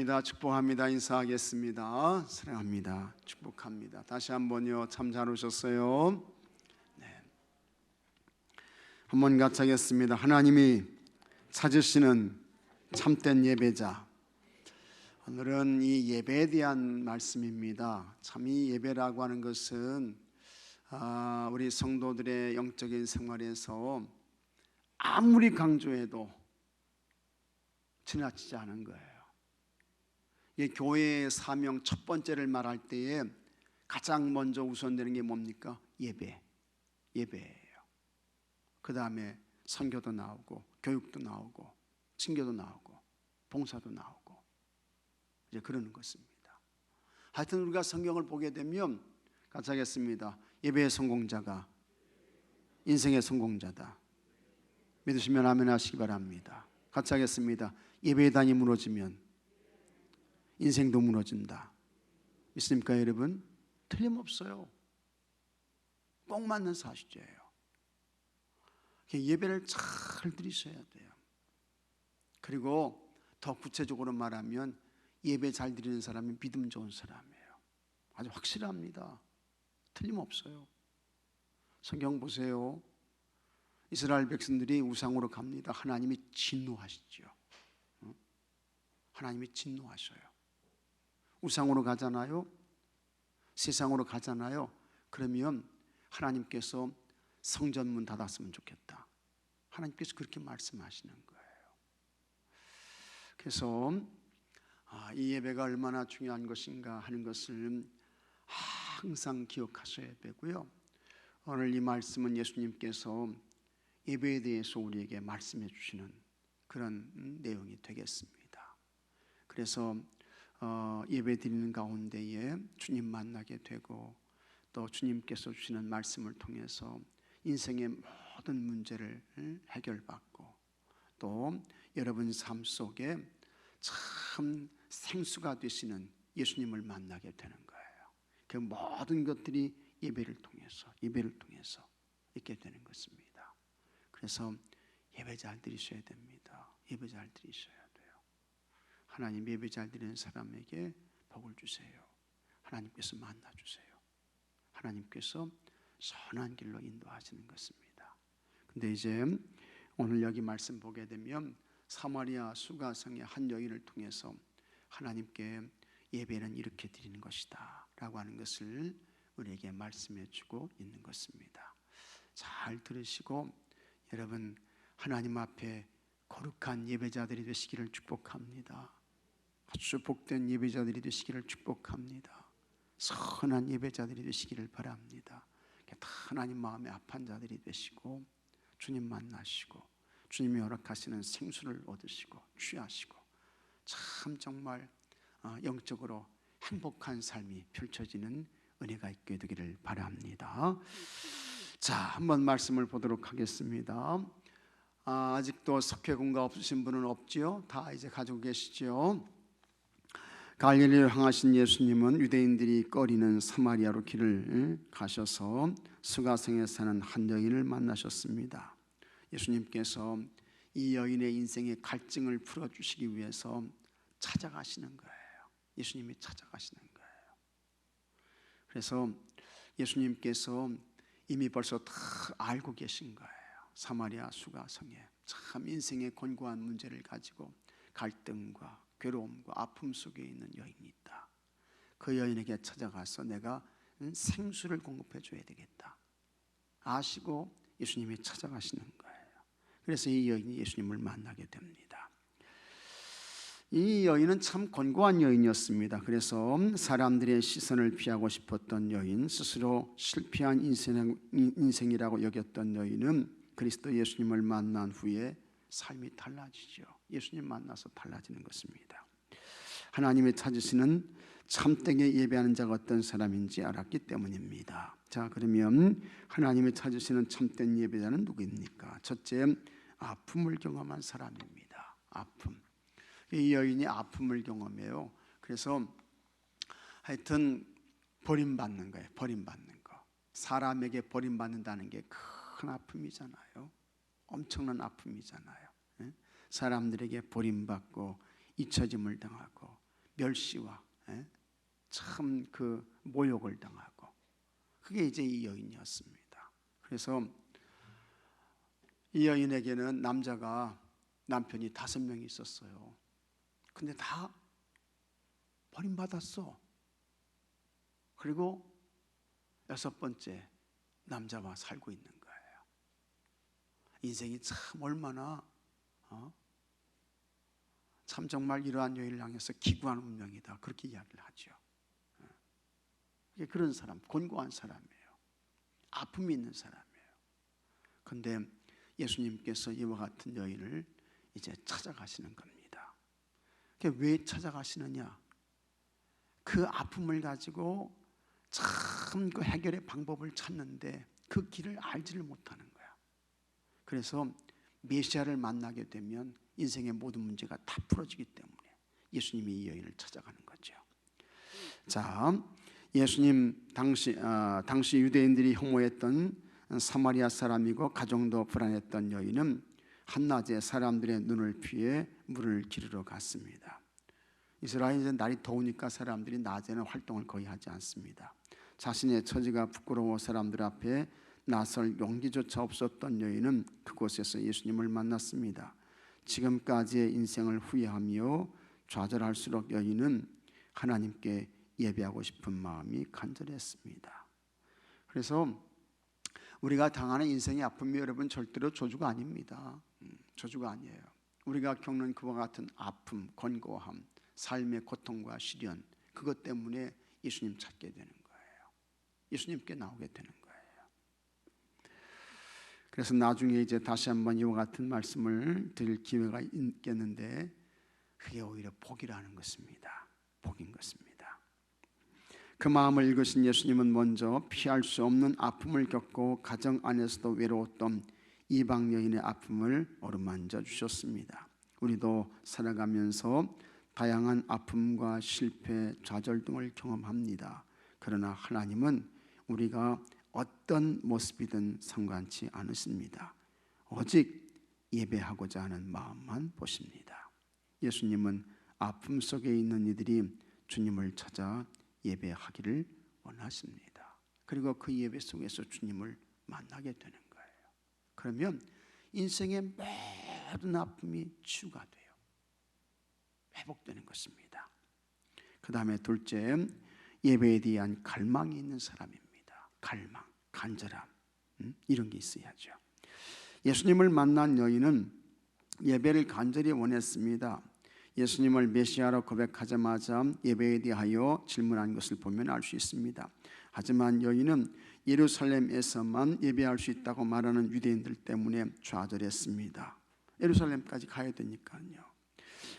축복합니다. 인사하겠습니다. 사랑합니다. 축복합니다. 다시 한번요. 참 잘 오셨어요. 네. 한번 같이 하겠습니다. 하나님이 찾으시는 참된 예배자. 오늘은 이 예배에 대한 말씀입니다. 참 이 예배라고 하는 것은 우리 성도들의 영적인 생활에서 아무리 강조해도 지나치지 않은 거예요. 이 교회의 사명 첫 번째를 말할 때에 가장 먼저 우선되는 게 뭡니까? 예배예요. 그 다음에 선교도 나오고 교육도 나오고 친교도 나오고 봉사도 나오고 이제 그러는 것입니다. 하여튼 우리가 성경을 보게 되면 같이 하겠습니다. 예배의 성공자가 인생의 성공자다. 믿으시면 아멘 하시기 바랍니다. 같이 하겠습니다. 예배의 단이 무너지면 인생도 무너진다. 믿습니까 여러분? 틀림없어요. 꼭 맞는 사실이에요. 예배를 잘 드리셔야 돼요. 그리고 더 구체적으로 말하면 예배 잘 드리는 사람이 믿음 좋은 사람이에요. 아주 확실합니다. 틀림없어요. 성경 보세요. 이스라엘 백성들이 우상으로 갑니다. 하나님이 진노하시죠. 하나님이 진노하셔요. 우상으로 가잖아요. 세상으로 가잖아요. 그러면 하나님께서 성전문 닫았으면 좋겠다. 하나님께서 그렇게 말씀하시는 거예요. 그래서 이 예배가 얼마나 중요한 것인가 하는 것을 항상 기억하셔야 되고요. 오늘 이 말씀은 예수님께서 예배에 대해서 우리에게 말씀해 주시는 그런 내용이 되겠습니다. 그래서 예배 드리는 가운데에 주님 만나게 되고 또 주님께서 주시는 말씀을 통해서 인생의 모든 문제를 해결받고 또 여러분 삶 속에 참 생수가 되시는 예수님을 만나게 되는 거예요. 그 모든 것들이 예배를 통해서 있게 되는 것입니다. 그래서 예배 잘 드리셔야 됩니다. 예배 잘 드리셔야 돼요. 하나님 예배 잘 드리는 사람에게 복을 주세요. 하나님께서 만나주세요. 하나님께서 선한 길로 인도하시는 것입니다. 근데 이제 오늘 여기 말씀 보게 되면 사마리아 수가성의 한 여인을 통해서 하나님께 예배는 이렇게 드리는 것이다 라고 하는 것을 우리에게 말씀해 주고 있는 것입니다. 잘 들으시고 여러분 하나님 앞에 거룩한 예배자들이 되시기를 축복합니다. 아주 복된 예배자들이 되시기를 축복합니다. 선한 예배자들이 되시기를 바랍니다. 하나님 마음에 합한 자들이 되시고 주님 만나시고 주님이 허락하시는 생수를 얻으시고 취하시고 참 정말 영적으로 행복한 삶이 펼쳐지는 은혜가 있게 되기를 바랍니다. 자, 한번 말씀을 보도록 하겠습니다. 아직도 석회공가 없으신 분은 없지요? 다 이제 가지고 계시죠? 갈릴리로 향하신 예수님은 유대인들이 꺼리는 사마리아로 길을 가셔서 수가성에 사는 한 여인을 만나셨습니다. 예수님께서 이 여인의 인생의 갈증을 풀어주시기 위해서 찾아가시는 거예요. 예수님이 찾아가시는 거예요. 그래서 예수님께서 이미 벌써 다 알고 계신 거예요. 사마리아 수가성에 참 인생의 곤고한 문제를 가지고 갈등과 괴로움과 아픔 속에 있는 여인이 있다. 그 여인에게 찾아가서 내가 생수를 공급해 줘야 되겠다 아시고 예수님이 찾아가시는 거예요. 그래서 이 여인이 예수님을 만나게 됩니다. 이 여인은 참 곤고한 여인이었습니다. 그래서 사람들의 시선을 피하고 싶었던 여인, 스스로 실패한 인생이라고 여겼던 여인은 그리스도 예수님을 만난 후에 삶이 달라지죠. 예수님 만나서 달라지는 것입니다. 하나님이 찾으시는 참되게 예배하는 자가 어떤 사람인지 알았기 때문입니다. 자, 그러면 하나님이 찾으시는 참된 예배자는 누구입니까? 첫째, 아픔을 경험한 사람입니다. 아픔. 이 여인이 아픔을 경험해요. 그래서 하여튼 버림받는 거예요. 버림받는 거. 사람에게 버림받는다는 게 큰 아픔이잖아요. 엄청난 아픔이잖아요. 사람들에게 버림받고 잊혀짐을 당하고 멸시와 참 그 모욕을 당하고, 그게 이제 이 여인이었습니다. 그래서 이 여인에게는 남편이 5명이 있었어요. 근데 다 버림받았어. 그리고 6번째 남자와 살고 있는 거예요. 인생이 참 얼마나 참 정말 이러한 여인을 향해서 기구한 운명이다, 그렇게 이야기를 하죠. 그런 사람, 곤고한 사람이에요. 아픔이 있는 사람이에요. 그런데 예수님께서 이와 같은 여인을 이제 찾아가시는 겁니다. 왜 찾아가시느냐? 그 아픔을 가지고 참 그 해결의 방법을 찾는데 그 길을 알지를 못하는 거야. 그래서 메시아를 만나게 되면 인생의 모든 문제가 다 풀어지기 때문에 예수님이 이 여인을 찾아가는 거죠. 자, 예수님 당시 유대인들이 혐오했던 사마리아 사람이고 가정도 불안했던 여인은 한낮에 사람들의 눈을 피해 물을 기르러 갔습니다. 이스라엘은 날이 더우니까 사람들이 낮에는 활동을 거의 하지 않습니다. 자신의 처지가 부끄러워 사람들 앞에 나설 용기조차 없었던 여인은 그곳에서 예수님을 만났습니다. 지금까지의 인생을 후회하며 좌절할수록 여인은 하나님께 예배하고 싶은 마음이 간절했습니다. 그래서 우리가 당하는 인생의 아픔이 여러분 절대로 저주가 아닙니다. 저주가 아니에요. 우리가 겪는 그와 같은 아픔, 권고함, 삶의 고통과 시련, 그것 때문에 예수님 찾게 되는 거예요. 예수님께 나오게 되는 거예요. 그래서 나중에 이제 다시 한번 이와 같은 말씀을 드릴 기회가 있겠는데, 그게 오히려 복이라는 것입니다. 복인 것입니다. 그 마음을 읽으신 예수님은 먼저 피할 수 없는 아픔을 겪고 가정 안에서도 외로웠던 이방 여인의 아픔을 어루만져 주셨습니다. 우리도 살아가면서 다양한 아픔과 실패, 좌절 등을 경험합니다. 그러나 하나님은 우리가 어떤 모습이든 상관치 않으십니다. 오직 예배하고자 하는 마음만 보십니다. 예수님은 아픔 속에 있는 이들이 주님을 찾아 예배하기를 원하십니다. 그리고 그 예배 속에서 주님을 만나게 되는 거예요. 그러면 인생의 모든 아픔이 치유가 돼요. 회복되는 것입니다. 그 다음에 둘째, 예배에 대한 갈망이 있는 사람입니다. 갈망, 간절함, 이런 게 있어야죠. 예수님을 만난 여인은 예배를 간절히 원했습니다. 예수님을 메시아로 고백하자마자 예배에 대하여 질문한 것을 보면 알 수 있습니다. 하지만 여인은 예루살렘에서만 예배할 수 있다고 말하는 유대인들 때문에 좌절했습니다. 예루살렘까지 가야 되니까요.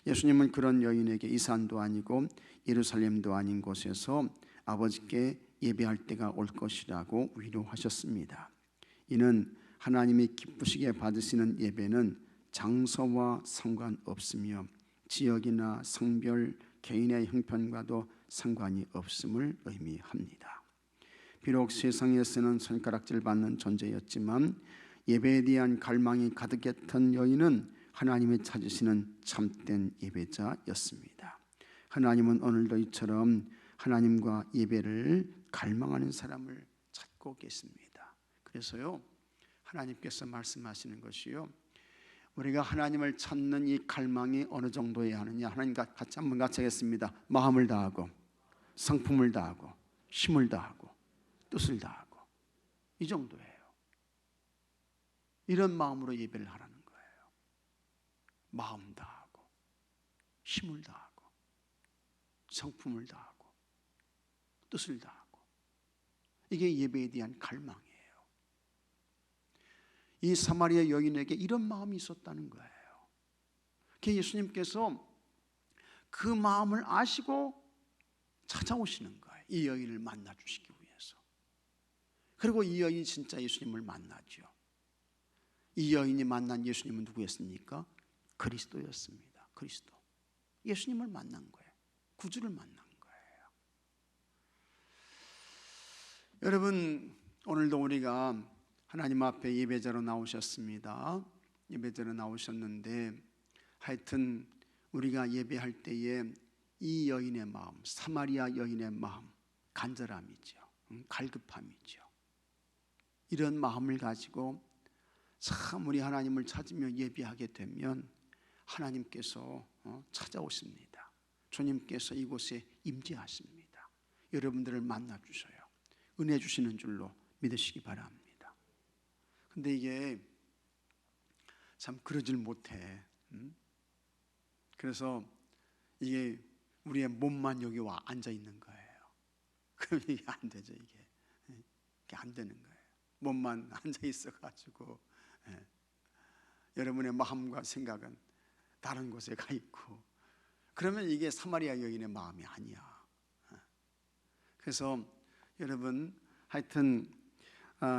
예수님은 그런 여인에게 이산도 아니고 예루살렘도 아닌 곳에서 아버지께 예배할 때가 올 것이라고 위로하셨습니다. 이는 하나님이 기쁘시게 받으시는 예배는 장소와 상관없으며 지역이나 성별, 개인의 형편과도 상관이 없음을 의미합니다. 비록 세상에서는 손가락질 받는 존재였지만 예배에 대한 갈망이 가득했던 여인은 하나님이 찾으시는 참된 예배자였습니다. 하나님은 오늘도 이처럼 하나님과 예배를 갈망하는 사람을 찾고 계십니다. 그래서요, 하나님께서 말씀하시는 것이요, 우리가 하나님을 찾는 이 갈망이 어느 정도여야 하느냐, 하나님과 같이 한번 같이 하겠습니다. 마음을 다하고 성품을 다하고 힘을 다하고 뜻을 다하고, 이 정도예요. 이런 마음으로 예배를 하라는 거예요. 마음 다하고 힘을 다하고 성품을 다하고 뜻을 다하고, 이게 예배에 대한 갈망이에요. 이 사마리아 여인에게 이런 마음이 있었다는 거예요. 예수님께서 그 마음을 아시고 찾아오시는 거예요. 이 여인을 만나 주시기 위해서. 그리고 이 여인이 진짜 예수님을 만나죠. 이 여인이 만난 예수님은 누구였습니까? 그리스도였습니다. 그리스도. 예수님을 만난 거예요. 구주를 만난 거예요. 여러분, 오늘도 우리가 하나님 앞에 예배자로 나오셨습니다. 예배자로 나오셨는데, 하여튼 우리가 예배할 때에 이 여인의 마음, 사마리아 여인의 마음, 간절함이죠. 갈급함이죠. 이런 마음을 가지고 참 우리 하나님을 찾으며 예배하게 되면 하나님께서 찾아오십니다. 주님께서 이곳에 임재하십니다. 여러분들을 만나 주셔요. 은혜 주시는 줄로 믿으시기 바랍니다. 근데 이게 참 그러질 못해. 그래서 이게 우리의 몸만 여기 와 앉아 있는 거예요. 그럼 이게 안 되죠. 이게 안 되는 거예요. 몸만 앉아 있어 가지고 여러분의 마음과 생각은 다른 곳에 가 있고, 그러면 이게 사마리아 여인의 마음이 아니야. 그래서 여러분 하여튼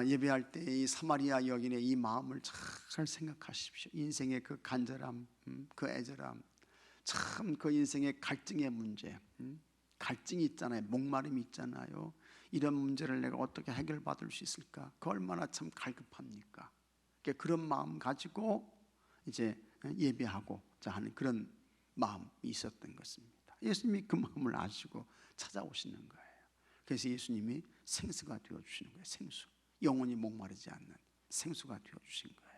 예배할 때 이 사마리아 여인의 이 마음을 잘 생각하십시오. 인생의 그 간절함, 그 애절함, 참 그 인생의 갈증의 문제, 갈증이 있잖아요. 목마름이 있잖아요. 이런 문제를 내가 어떻게 해결받을 수 있을까? 그 얼마나 참 갈급합니까? 그런 마음 가지고 이제 예배하고자 하는 그런 마음이 있었던 것입니다. 예수님이 그 마음을 아시고 찾아오시는 거예요. 그래서 예수님이 생수가 되어주시는 거예요. 생수, 영원히 목마르지 않는 생수가 되어주신 거예요.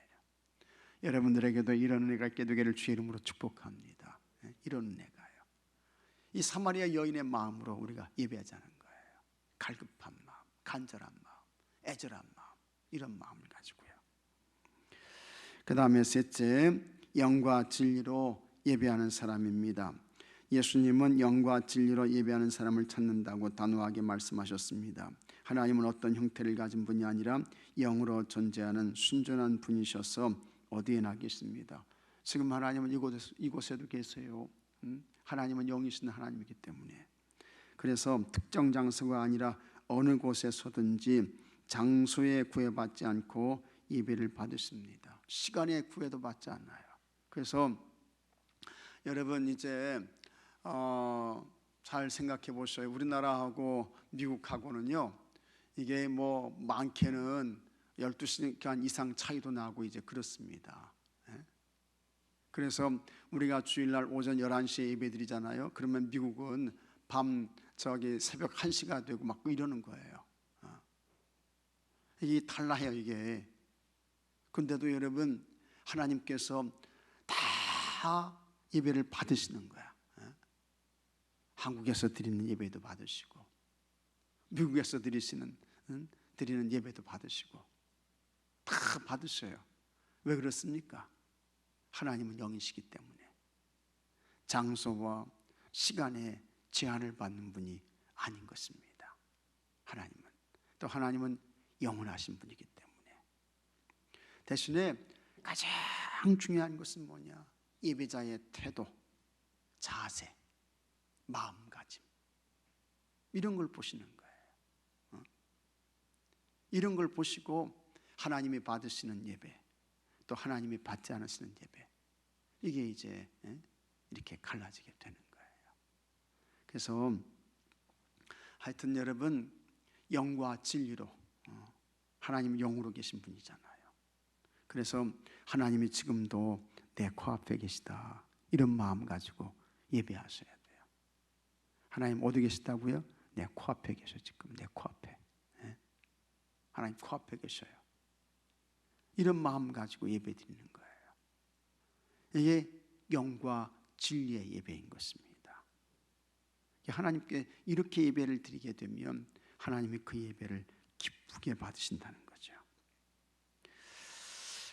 여러분들에게도 이런 은혜가 있게 되기를 주의 이름으로 축복합니다. 이런 은혜가요. 이 사마리아 여인의 마음으로 우리가 예배하자는 거예요. 갈급한 마음, 간절한 마음, 애절한 마음, 이런 마음을 가지고요. 그 다음에 셋째, 영과 진리로 예배하는 사람입니다. 예수님은 영과 진리로 예배하는 사람을 찾는다고 단호하게 말씀하셨습니다. 하나님은 어떤 형태를 가진 분이 아니라 영으로 존재하는 순전한 분이셔서 어디에나 계십니다. 지금 하나님은 이곳에도 계세요. 하나님은 영이신 하나님이기 때문에. 그래서 특정 장소가 아니라 어느 곳에서든지 장소에 구애받지 않고 예배를 받으십니다. 시간에 구애도 받지 않아요. 그래서 여러분 이제 잘 생각해 보셔요. 우리나라하고 미국하고는요, 이게 뭐 많게는 12시간 이상 차이도 나고 이제 그렇습니다. 그래서 우리가 주일날 오전 11시에 예배 드리잖아요. 그러면 미국은 새벽 1시가 되고 막 이러는 거예요. 이게 달라요, 이게. 근데도 여러분, 하나님께서 다 예배를 받으시는 거야. 한국에서 드리는 예배도 받으시고, 미국에서 드리는 예배도 받으시고, 다 받으셔요. 왜 그렇습니까? 하나님은 영이시기 때문에. 장소와 시간에 제한을 받는 분이 아닌 것입니다. 하나님은. 또 하나님은 영원하신 분이기 때문에. 대신에 가장 중요한 것은 뭐냐? 예배자의 태도, 자세, 마음가짐, 이런 걸 보시는 거예요. 이런 걸 보시고 하나님이 받으시는 예배, 또 하나님이 받지 않으시는 예배, 이게 이제 이렇게 갈라지게 되는 거예요. 그래서 하여튼 여러분, 영과 진리로, 하나님은 영으로 계신 분이잖아요. 그래서 하나님이 지금도 내 코앞에 계시다, 이런 마음 가지고 예배하셔야 돼요. 하나님 어디 계시다고요? 내 코앞에 계셔. 지금 내 코앞에. 하나님 코앞에 계셔요. 이런 마음 가지고 예배 드리는 거예요. 이게 영과 진리의 예배인 것입니다. 하나님께 이렇게 예배를 드리게 되면 하나님이 그 예배를 기쁘게 받으신다는 거죠.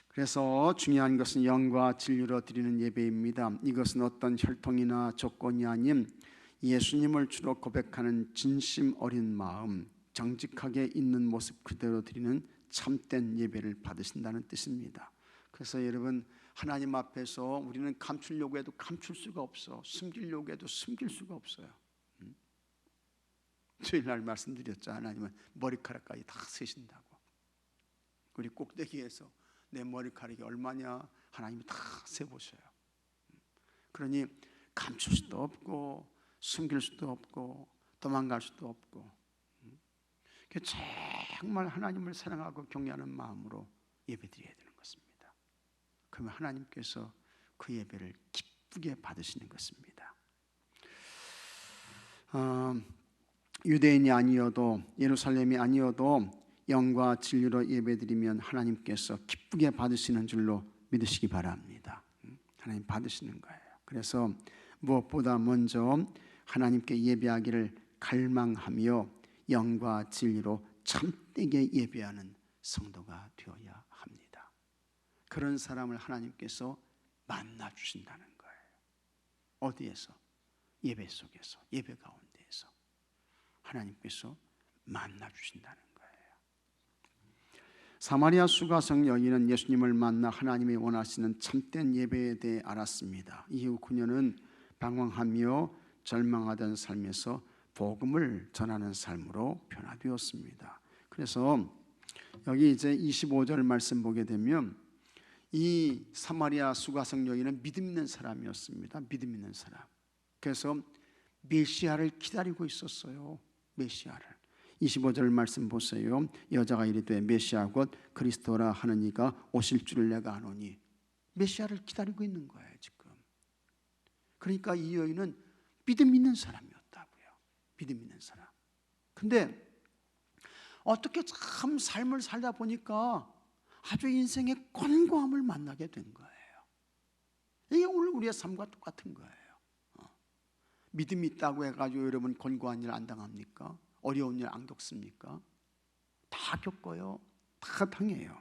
그래서 중요한 것은 영과 진리로 드리는 예배입니다. 이것은 어떤 혈통이나 조건이 아닌 예수님을 주로 고백하는 진심 어린 마음, 정직하게 있는 모습 그대로 드리는 참된 예배를 받으신다는 뜻입니다. 그래서 여러분, 하나님 앞에서 우리는 감추려고 해도 감출 수가 없어. 숨기려고 해도 숨길 수가 없어요. 주일날 말씀드렸죠. 하나님은 머리카락까지 다 세신다고. 우리 꼭대기에서 내 머리카락이 얼마냐 하나님이 다 세보셔요. 그러니 감출 수도 없고 숨길 수도 없고 도망갈 수도 없고, 정말 하나님을 사랑하고 경외하는 마음으로 예배드려야 되는 것입니다. 그러면 하나님께서 그 예배를 기쁘게 받으시는 것입니다. 유대인이 아니어도 예루살렘이 아니어도 영과 진리로 예배드리면 하나님께서 기쁘게 받으시는 줄로 믿으시기 바랍니다. 하나님 받으시는 거예요. 그래서 무엇보다 먼저 하나님께 예배하기를 갈망하며 영과 진리로 참되게 예배하는 성도가 되어야 합니다. 그런 사람을 하나님께서 만나 주신다는 거예요. 어디에서? 예배 속에서, 예배 가운데에서 하나님께서 만나 주신다는 거예요. 사마리아 수가성 여인은 예수님을 만나 하나님이 원하시는 참된 예배에 대해 알았습니다. 이후 그녀는 방황하며 절망하던 삶에서 복음을 전하는 삶으로 변화되었습니다. 그래서 여기 이제 25절 말씀 보게 되면 이 사마리아 수가성 여인은 믿음 있는 사람이었습니다. 믿음 있는 사람. 그래서 메시아를 기다리고 있었어요. 메시아를. 25절 말씀 보세요. 여자가 이르되 메시아 곧 그리스도라 하는 이가 오실 줄을 내가 아노니. 메시아를 기다리고 있는 거예요 지금. 그러니까 이 여인은 믿음 있는 사람이었다고요. 믿음 있는 사람. 근데 어떻게 참 삶을 살다 보니까 아주 인생의 권고함을 만나게 된 거예요. 이게 오늘 우리의 삶과 똑같은 거예요. 믿음이 있다고 해가지고 여러분 권고한 일 안 당합니까? 어려운 일 안 겪습니까? 다 겪어요. 다 당해요.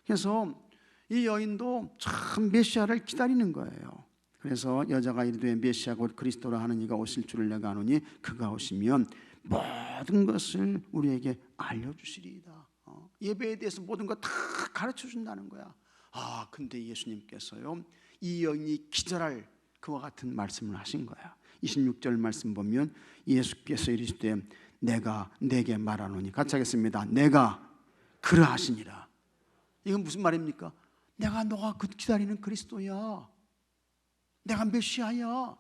그래서 이 여인도 참 메시아를 기다리는 거예요. 그래서 여자가 이르되 메시아 곧 그리스도라 하는 이가 오실 줄을 내가 아노니 그가 오시면 모든 것을 우리에게 알려주시리이다. 예배에 대해서 모든 것 다 가르쳐 준다는 거야. 근데 예수님께서요 이 여인이 기절할 그와 같은 말씀을 하신 거야. 26절 말씀 보면 예수께서 이르시되 내가 내게 말하노니, 같이 하겠습니다. 내가 그러하시니라. 이건 무슨 말입니까? 너가 기다리는 그리스도야. 내가 메시아야.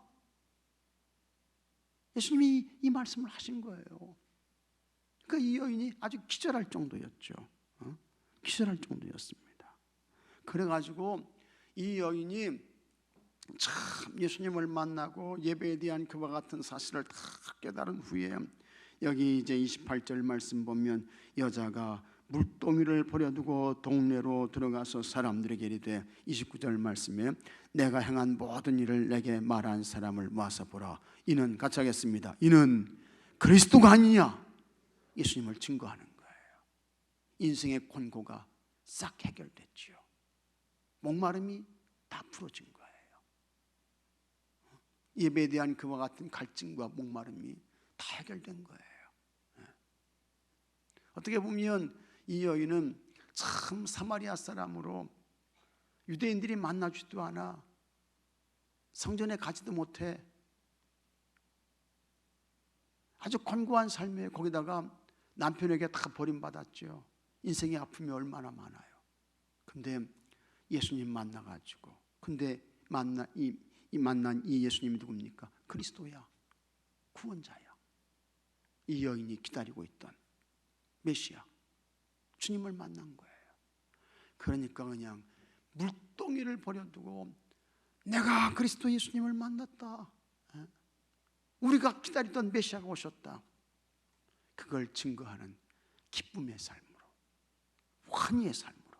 예수님이 이 말씀을 하신 거예요. 그러니까 이 여인이 아주 기절할 정도였죠. 기절할 정도였습니다. 그래가지고 이 여인이 참 예수님을 만나고 예배에 대한 그와 같은 사실을 다 깨달은 후에 여기 이제 28절 말씀 보면 여자가 물동이를 버려두고 동네로 들어가서 사람들에게 이르되 29절 말씀에 내가 행한 모든 일을 내게 말한 사람을 모아서 보라. 이는, 같이 하겠습니다. 이는 그리스도가 아니냐. 예수님을 증거하는 거예요. 인생의 권고가 싹 해결됐지요. 목마름이 다 풀어진 거예요. 예배에 대한 그와 같은 갈증과 목마름이 다 해결된 거예요. 어떻게 보면 이 여인은 참 사마리아 사람으로 유대인들이 만나주지도 않아, 성전에 가지도 못해, 아주 권고한 삶에 거기다가 남편에게 다 버림받았죠. 인생의 아픔이 얼마나 많아요. 근데 예수님 만나가지고, 근데 만난 이 예수님이 누굽니까? 그리스도야. 구원자야. 이 여인이 기다리고 있던 메시아 주님을 만난 거예요. 그러니까 그냥 물동이를 버려두고 내가 그리스도 예수님을 만났다, 우리가 기다리던 메시아가 오셨다, 그걸 증거하는 기쁨의 삶으로, 환희의 삶으로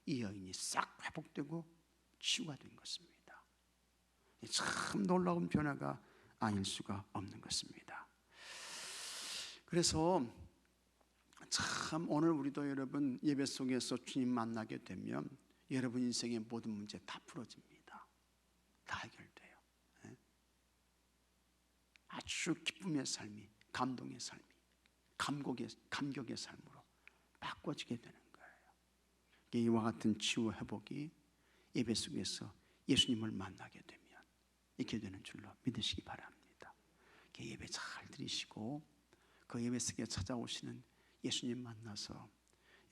이 여인이 싹 회복되고 치유가 된 것입니다. 참 놀라운 변화가 아닐 수가 없는 것입니다. 그래서 참 오늘 우리도 여러분 예배 속에서 주님 만나게 되면 여러분 인생의 모든 문제 다 풀어집니다. 다 해결돼요. 아주 기쁨의 삶이, 감동의 삶이, 감격의 삶으로 바꿔지게 되는 거예요. 이와 같은 치유 회복이 예배 속에서 예수님을 만나게 되면 있게 되는 줄로 믿으시기 바랍니다. 예배 잘 드리시고 그 예배 속에 찾아오시는 예수님 만나서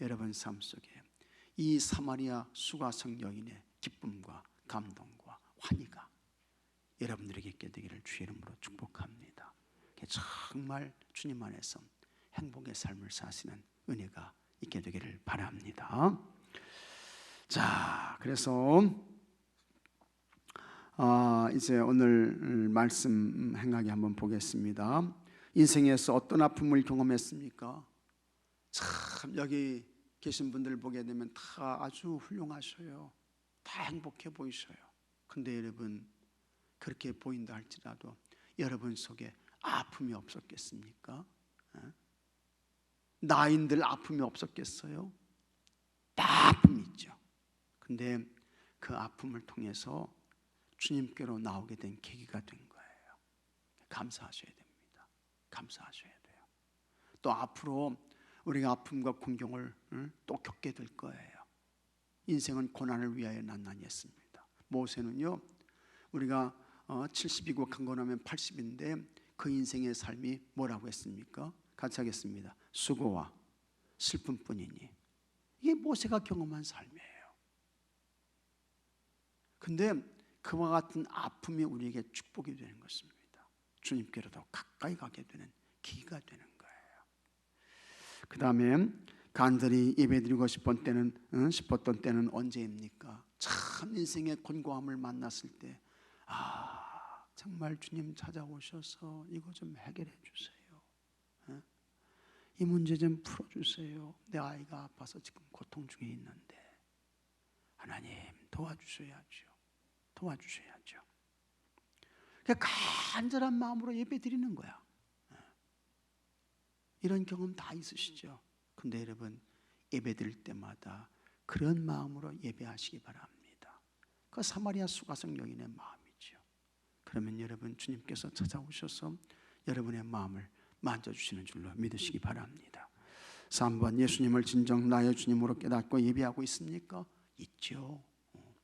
여러분 삶 속에 이 사마리아 수가성 여인의 기쁨과 감동과 환희가 여러분들에게 있게 되기를 주의 이름으로 축복합니다. 정말 주님 안에서 행복의 삶을 사시는 은혜가 있게 되기를 바랍니다. 자, 그래서 이제 오늘 말씀 행하게 한번 보겠습니다. 인생에서 어떤 아픔을 경험했습니까? 참 여기 계신 분들 보게 되면 다 아주 훌륭하셔요. 다 행복해 보이셔요. 근데 여러분, 그렇게 보인다 할지라도 여러분 속에 아픔이 없었겠습니까? 나인들 아픔이 없었겠어요? 다 아픔이 있죠. 근데 그 아픔을 통해서 주님께로 나오게 된 계기가 된 거예요. 감사하셔야 됩니다. 감사하셔야 돼요. 또 앞으로 우리가 아픔과 공경을 또 겪게 될 거예요. 인생은 고난을 위하여 난나니 했습니다. 모세는요, 우리가 70이고 강건하면 80인데 그 인생의 삶이 뭐라고 했습니까? 같이 하겠습니다. 수고와 슬픔뿐이니. 이게 모세가 경험한 삶이에요. 근데 그와 같은 아픔이 우리에게 축복이 되는 것입니다. 주님께로 더 가까이 가게 되는 기회가 되는 거예요. 그 다음에 간절히 예배드리고 싶었던 때는 언제입니까? 참 인생의 곤고함을 만났을 때, 정말 주님 찾아오셔서 이거 좀 해결해 주세요. 이 문제 좀 풀어주세요. 내 아이가 아파서 지금 고통 중에 있는데 하나님 도와주셔야죠. 도와주셔야죠. 간절한 마음으로 예배 드리는 거야. 이런 경험 다 있으시죠? 근데 여러분, 예배 드릴 때마다 그런 마음으로 예배하시기 바랍니다. 그 사마리아 수가성 여인의 마음이죠. 그러면 여러분, 주님께서 찾아오셔서 여러분의 마음을 만져주시는 줄로 믿으시기 바랍니다. 3번, 예수님을 진정 나의 주님으로 깨닫고 예배하고 있습니까? 있죠.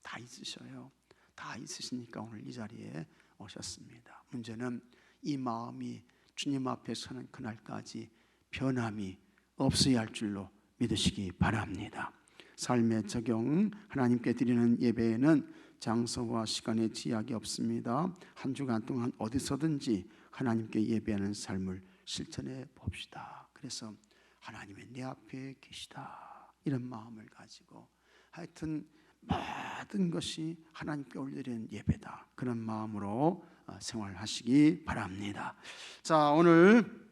다 있으셔요. 다 있으시니까 오늘 이 자리에 오셨습니다. 문제는 이 마음이 주님 앞에 서는 그날까지 변함이 없어야 할 줄로 믿으시기 바랍니다. 삶의 적용, 하나님께 드리는 예배에는 장소와 시간의 제약이 없습니다. 한 주간 동안 어디서든지 하나님께 예배하는 삶을 실천해 봅시다. 그래서 하나님의 내 앞에 계시다, 이런 마음을 가지고 하여튼 모든 것이 하나님께 올려드리는 예배다, 그런 마음으로 생활하시기 바랍니다. 자, 오늘